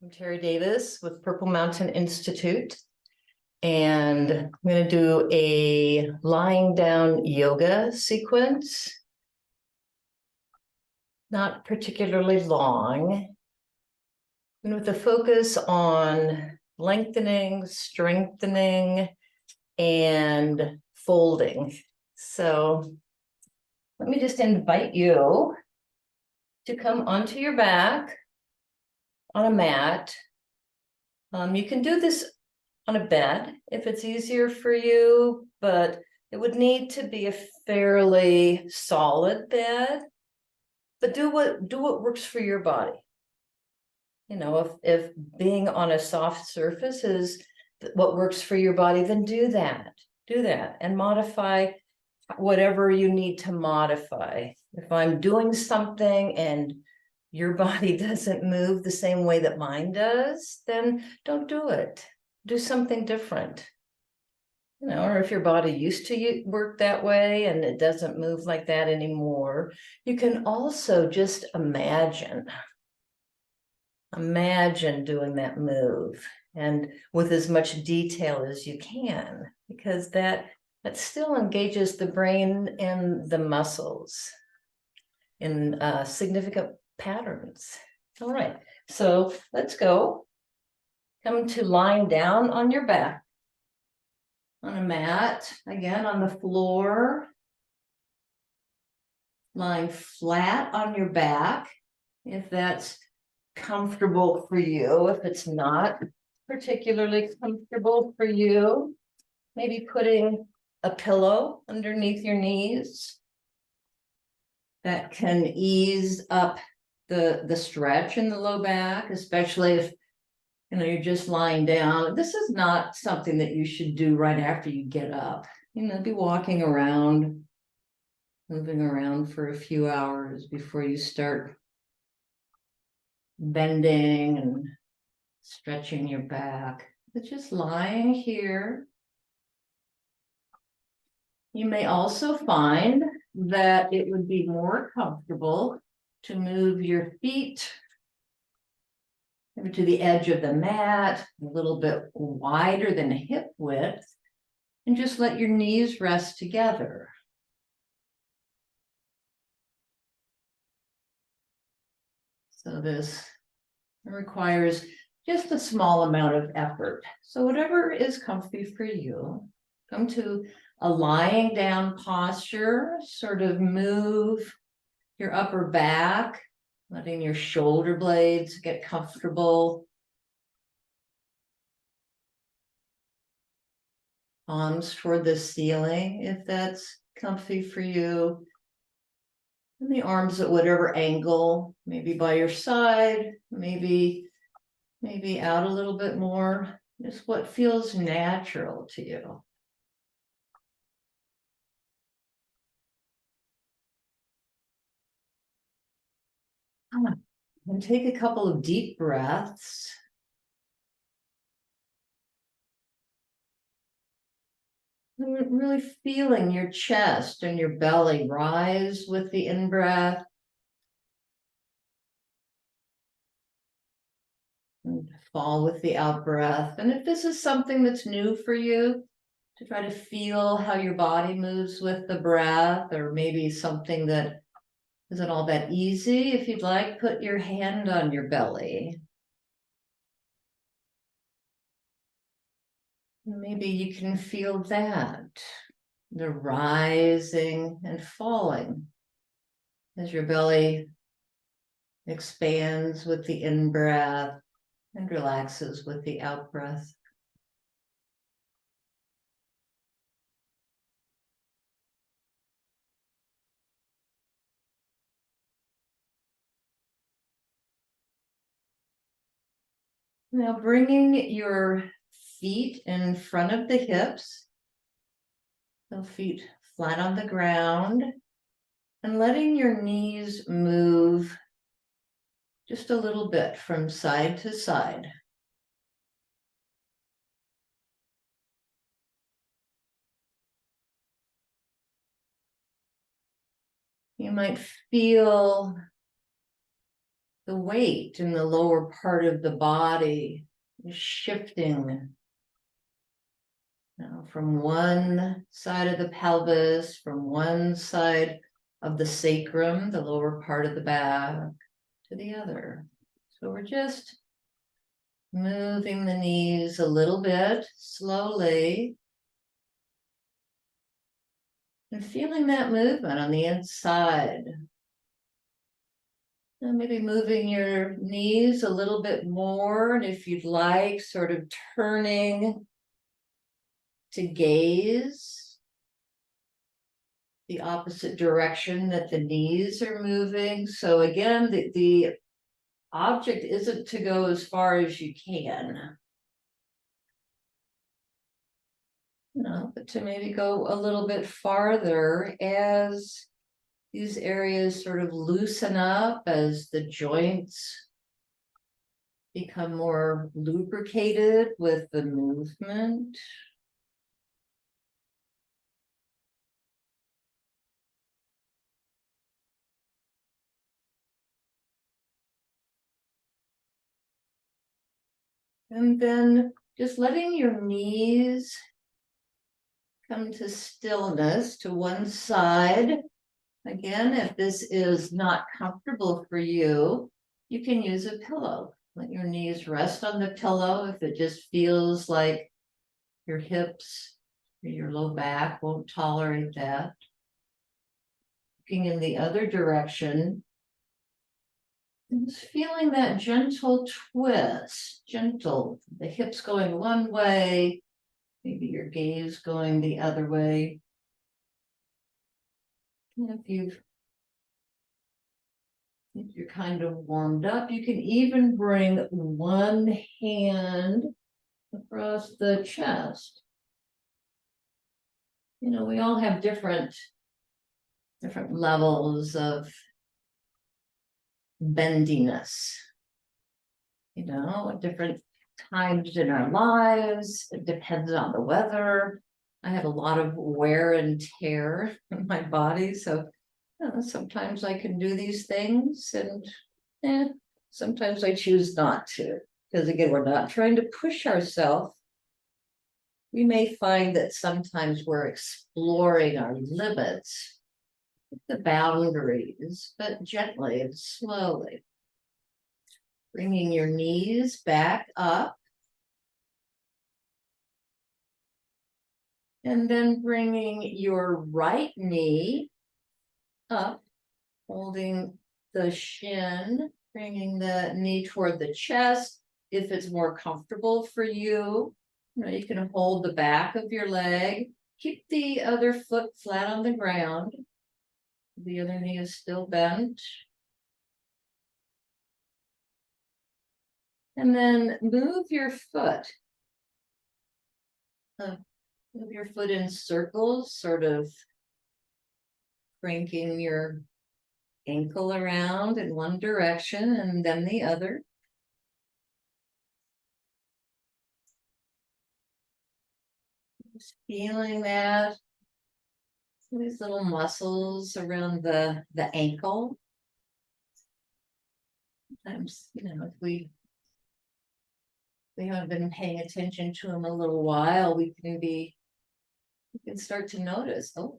I'm Terry Davis with Purple Mountain Institute, and I'm going to do a lying down yoga sequence. Not particularly long, and with a focus on lengthening, strengthening, and folding. So let me just invite you to come onto your back on a mat. You can do this on a bed if it's easier for you, but it would need to be a fairly solid bed. But do what works for your body. You know, if being on a soft surface is what works for your body, then do that. Do that and modify whatever you need to modify. If I'm doing something and your body doesn't move the same way that mine does, then don't do it. Do something different. You know, or if your body used to work that way and it doesn't move like that anymore, you can also just imagine doing that move, and with as much detail as you can, because that still engages the brain and the muscles in significant patterns. All right, so let's go. Come to lying down on your back on a mat, again on the floor, lying flat on your back if that's comfortable for you. If it's not particularly comfortable for you, maybe putting a pillow underneath your knees. That can ease up the stretch in the low back, especially if you're just lying down. This is not something that you should do right after you get up. Be walking around, moving around for a few hours before you start bending and stretching your back. But just lying here. You may also find that it would be more comfortable to move your feet maybe to the edge of the mat, a little bit wider than hip width, and just let your knees rest together. So this requires just a small amount of effort. So whatever is comfy for you, come to a lying down posture, sort of move your upper back, letting your shoulder blades get comfortable. Palms toward the ceiling, if that's comfy for you. And the arms at whatever angle, maybe by your side, maybe out a little bit more. Just what feels natural to you. And take a couple of deep breaths. And really feeling your chest and your belly rise with the in-breath. And fall with the out-breath. And if this is something that's new for you, to try to feel how your body moves with the breath, or maybe something that isn't all that easy, if you'd like, put your hand on your belly. Maybe you can feel that, the rising and falling as your belly expands with the in-breath and relaxes with the out-breath. Now bringing your feet in front of the hips, so feet flat on the ground, and letting your knees move just a little bit from side to side. You might feel the weight in the lower part of the body is shifting now from one side of the pelvis, from one side of the sacrum, the lower part of the back, to the other. So we're just moving the knees a little bit slowly and feeling that movement on the inside. And maybe moving your knees a little bit more, and if you'd like, sort of turning to gaze the opposite direction that the knees are moving. So again, the object isn't to go as far as you can. No, but to maybe go a little bit farther as these areas sort of loosen up, as the joints become more lubricated with the movement. And then just letting your knees come to stillness to one side. Again, if this is not comfortable for you, you can use a pillow. Let your knees rest on the pillow if it just feels like your hips or your low back won't tolerate that. Looking in the other direction, and just feeling that gentle twist, gentle, the hips going one way, maybe your gaze going the other way. And if you're kind of warmed up, you can even bring one hand across the chest. You know, we all have different levels of bendiness, you know, at different times in our lives. It depends on the weather. I have a lot of wear and tear in my body, so sometimes I can do these things, and sometimes I choose not to, because again, we're not trying to push ourselves. We may find that sometimes we're exploring our limits, the boundaries, but gently and slowly. Bringing your knees back up. And then bringing your right knee up, holding the shin, bringing the knee toward the chest. If it's more comfortable for you, you can hold the back of your leg. Keep the other foot flat on the ground. The other knee is still bent. And then move your foot. Move your foot in circles, sort of cranking your ankle around in one direction and then the other. Just feeling that, these little muscles around the ankle. Sometimes, if we haven't been paying attention to them a little while, we can start to notice, oh,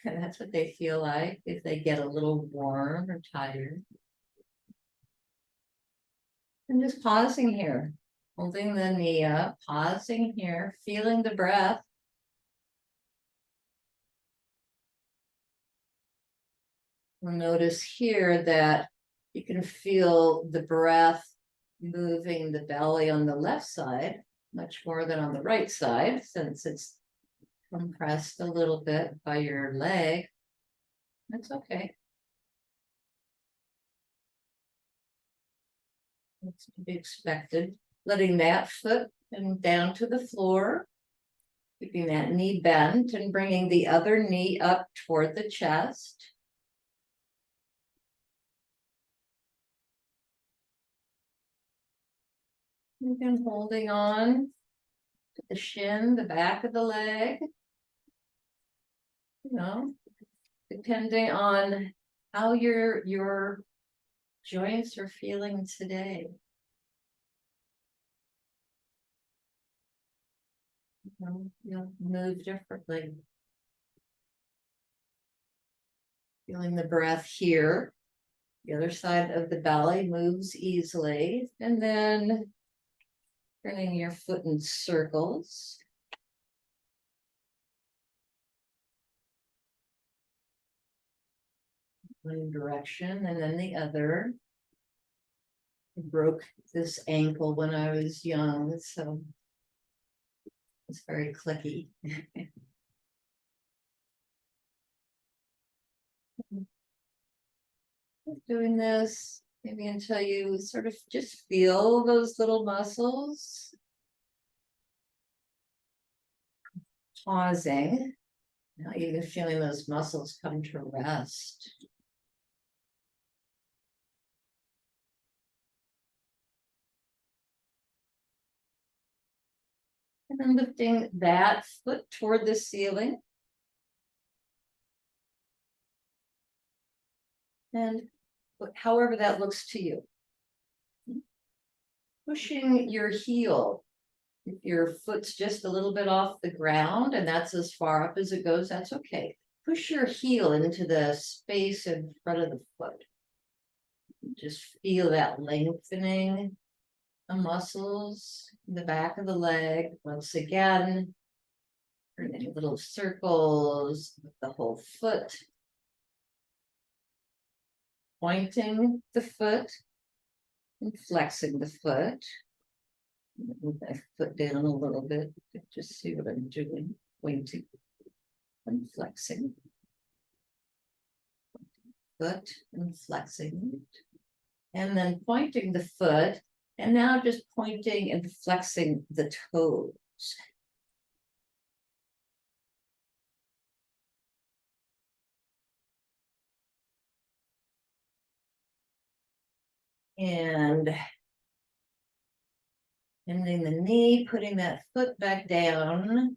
that's what they feel like if they get a little warm or tired. And just pausing here, holding the knee up, pausing here, feeling the breath. We'll notice here that you can feel the breath moving the belly on the left side much more than on the right side, since it's compressed a little bit by your leg. That's okay. It's to be expected. Letting that foot and down to the floor, keeping that knee bent and bringing the other knee up toward the chest. Again, holding on to the shin, the back of the leg. Depending on how your joints are feeling today. You'll move differently. Feeling the breath here. The other side of the belly moves easily. And then turning your foot in circles. One direction and then the other. I broke this ankle when I was young, so it's very clicky. Doing this maybe until you sort of just feel those little muscles. Pausing. Now even feeling those muscles come to rest. And then lifting that foot toward the ceiling. And however that looks to you. Pushing your heel. If your foot's just a little bit off the ground and that's as far up as it goes, that's okay. Push your heel into the space in front of the foot. Just feel that lengthening the muscles in the back of the leg. Once again, turning little circles with the whole foot. Pointing the foot and flexing the foot. Move my foot down a little bit, just see what I'm doing. Pointing and flexing. Foot and flexing it. And then pointing the foot, and now just pointing and flexing the toes. And bending the knee, putting that foot back down.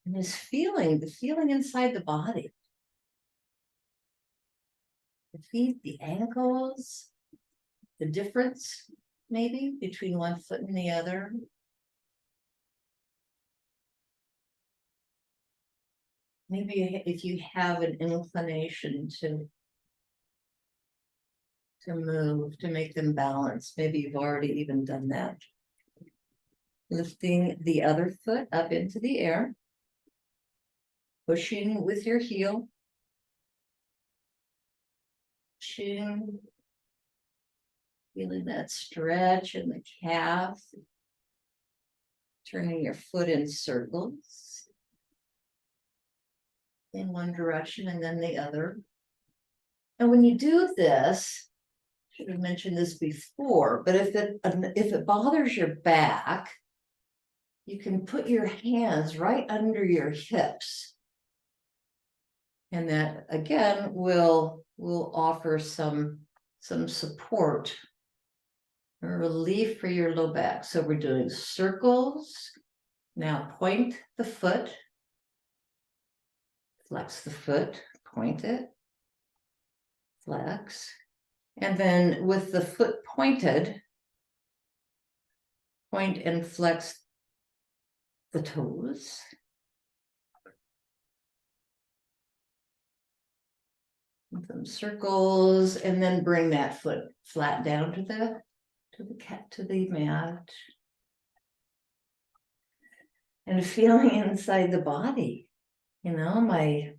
And just feeling the feeling inside the body. The feet, the ankles, the difference maybe between one foot and the other. Maybe if you have an inclination to move, to make them balance, maybe you've already even done that. Lifting the other foot up into the air. Pushing with your heel. Pushing. Feeling that stretch in the calf. Turning your foot in circles. In one direction and then the other. And when you do this, I should have mentioned this before, but if it bothers your back, you can put your hands right under your hips. And that again will offer some support or relief for your low back. So we're doing circles. Now point the foot. Flex the foot, point it, flex. And then with the foot pointed, point and flex the toes. Some circles, and then bring that foot flat down to the mat. And feeling inside the body, you know, my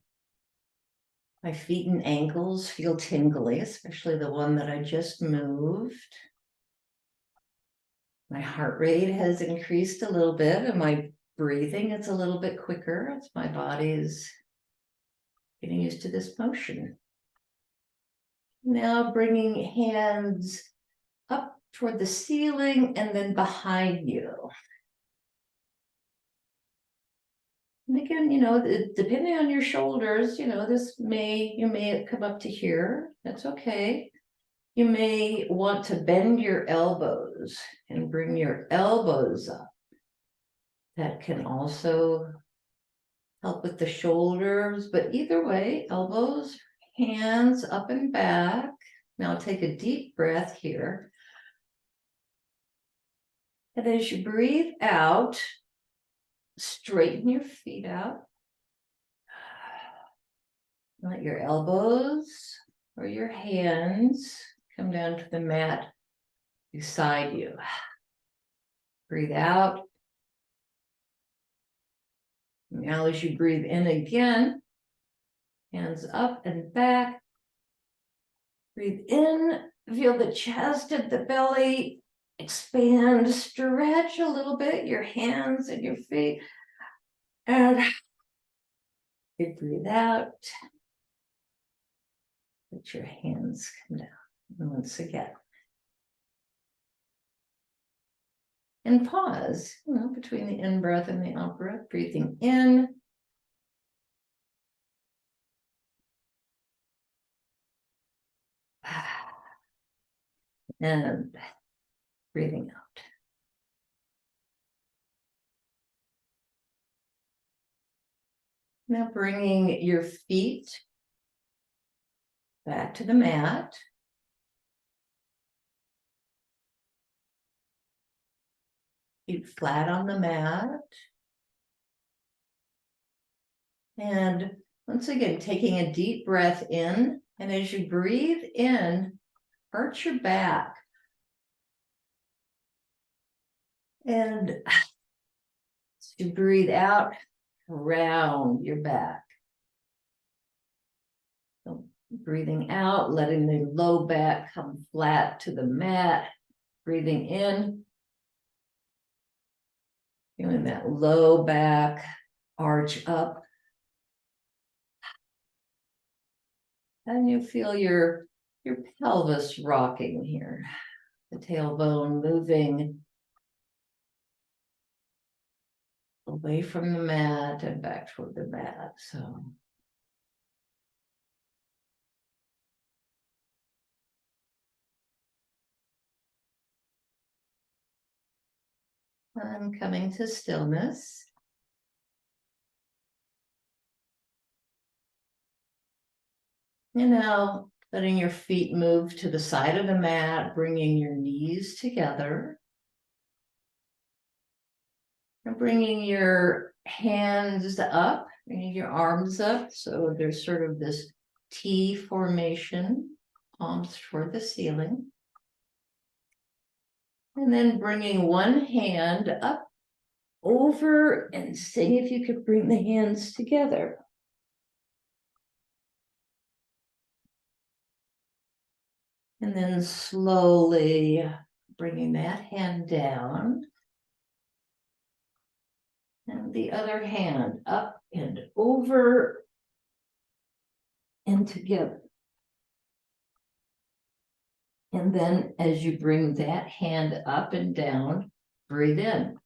feet and ankles feel tingly, especially the one that I just moved. My heart rate has increased a little bit, and my breathing is a little bit quicker as my body is getting used to this motion. Now bringing hands up toward the ceiling and then behind you. And again, you know, depending on your shoulders, you know, you may come up to here. That's okay. You may want to bend your elbows and bring your elbows up. That can also help with the shoulders, but either way, elbows hands up and back. Now take a deep breath here. And as you breathe out, straighten your feet out. Let your elbows or your hands come down to the mat beside you. Breathe out. Now as you breathe in again, hands up and back. Breathe in, feel the chest and the belly expand, stretch a little bit, your hands and your feet. And you breathe out. Let your hands come down. And once again. And pause, between the in-breath and the out-breath, breathing in. And breathing out. Now bringing your feet back to the mat. Feet flat on the mat. And once again, taking a deep breath in. And as you breathe in, arch your back. And as you breathe out, round your back. So breathing out, letting the low back come flat to the mat. Breathing in. Feeling that low back arch up. And you feel your pelvis rocking here. The tailbone moving away from the mat and back toward the mat. So I'm coming to stillness. And now letting your feet move to the side of the mat, bringing your knees together. And bringing your hands up, bringing your arms up. So there's sort of this T formation, palms toward the ceiling. And then bringing one hand up over and seeing if you could bring the hands together. And then slowly bringing that hand down. And the other hand up and over and together. And then as you bring that hand up and down, breathe in.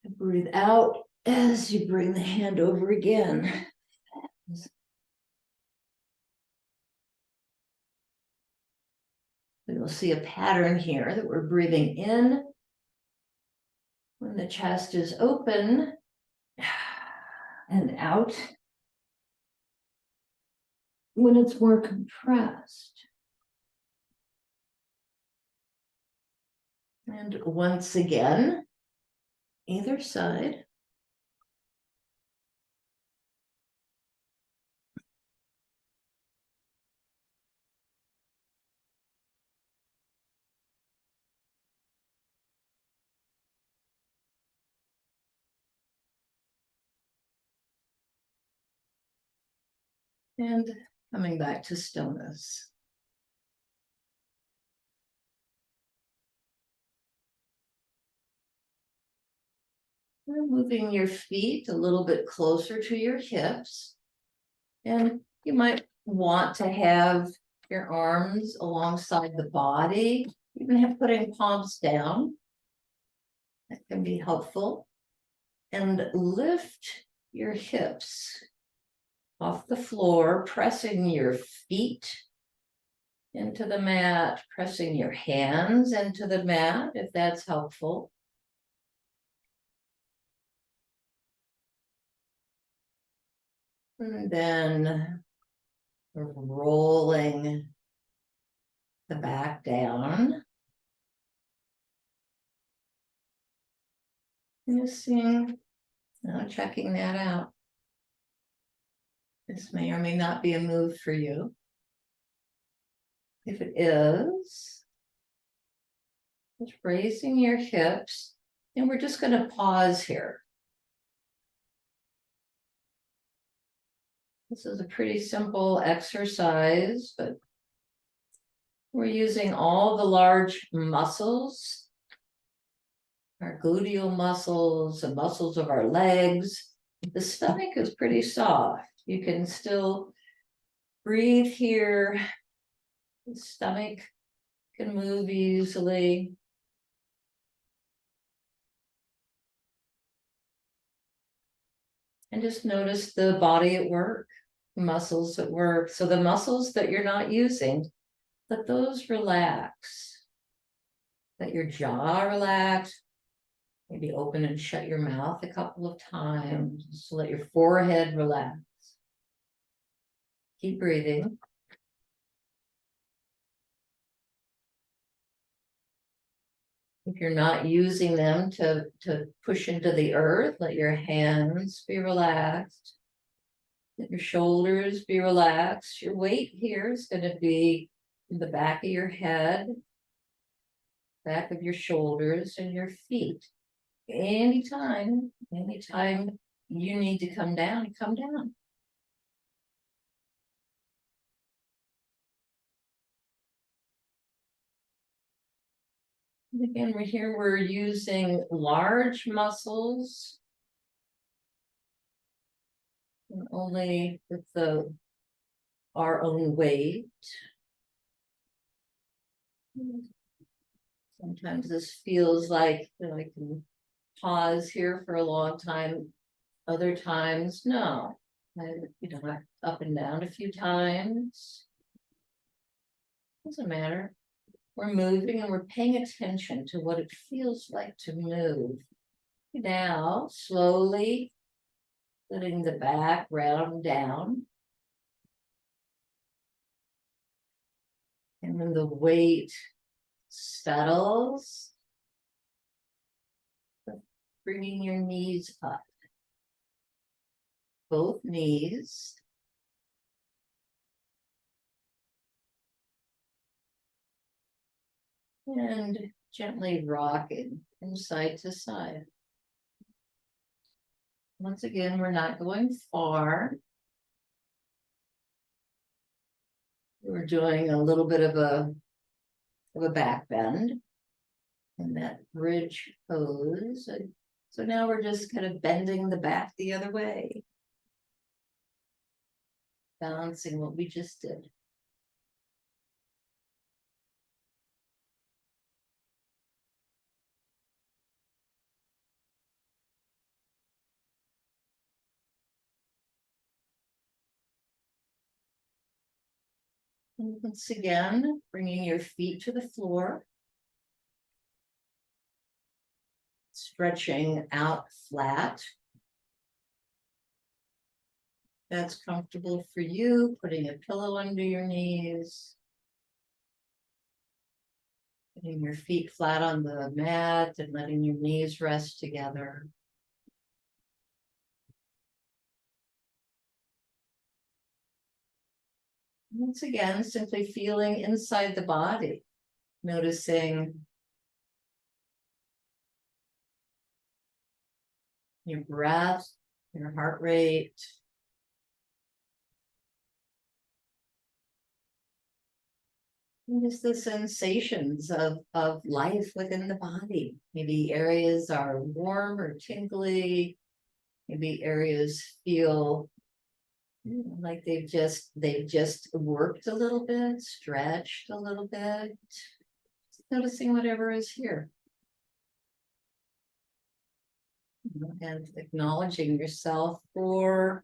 And breathe out as you bring the hand over again. You'll see a pattern here that we're breathing in when the chest is open and out when it's more compressed. And once again, either side. And coming back to stillness. And moving your feet a little bit closer to your hips. And you might want to have your arms alongside the body, even putting palms down. That can be helpful. And lift your hips off the floor, pressing your feet into the mat, pressing your hands into the mat, if that's helpful. And then we're rolling the back down. Just seeing, checking that out. This may or may not be a move for you. If it is, just raising your hips, and we're just going to pause here. This is a pretty simple exercise, but we're using all the large muscles, our gluteal muscles, the muscles of our legs. The stomach is pretty soft. You can still breathe here. The stomach can move easily. And just notice the body at work, muscles at work. So the muscles that you're not using, let those relax. Let your jaw relax. Maybe open and shut your mouth a couple of times. Just let your forehead relax. Keep breathing. If you're not using them to push into the earth, let your hands be relaxed. Let your shoulders be relaxed. Your weight here is going to be in the back of your head, back of your shoulders, and your feet. Anytime you need to come down, come down. Again, we're using large muscles, and only with our own weight. Sometimes this feels like I can pause here for a long time. Other times, no. Up and down a few times. Doesn't matter. We're moving and we're paying attention to what it feels like to move. Now, slowly letting the back round down. And when the weight settles, bringing your knees up. Both knees. And gently rocking from side to side. Once again, we're not going far. We're doing a little bit of a back bend in that bridge pose. So now we're just kind of bending the back the other way. Balancing what we just did. And once again, bringing your feet to the floor. Stretching out flat. That's comfortable for you, putting a pillow under your knees. Putting your feet flat on the mat and letting your knees rest together. Once again, simply feeling inside the body, noticing your breath, your heart rate. And just the sensations of life within the body. Maybe areas are warm or tingly. Maybe areas feel like they've just worked a little bit, stretched a little bit. Just noticing whatever is here. And acknowledging yourself for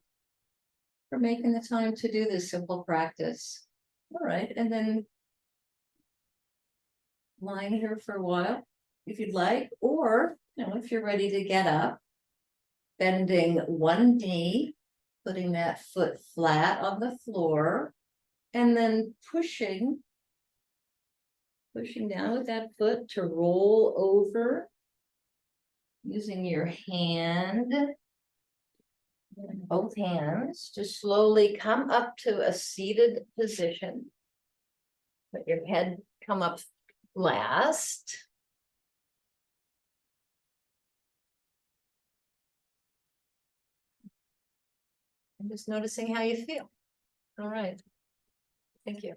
making the time to do this simple practice. All right, and then lying here for a while, if you'd like, or if you're ready to get up, bending one knee Putting that foot flat on the floor and then pushing down with that foot to roll over. Using your hand, both hands, to slowly come up to a seated position. Let your head come up last. I'm just noticing how you feel. All right. Thank you.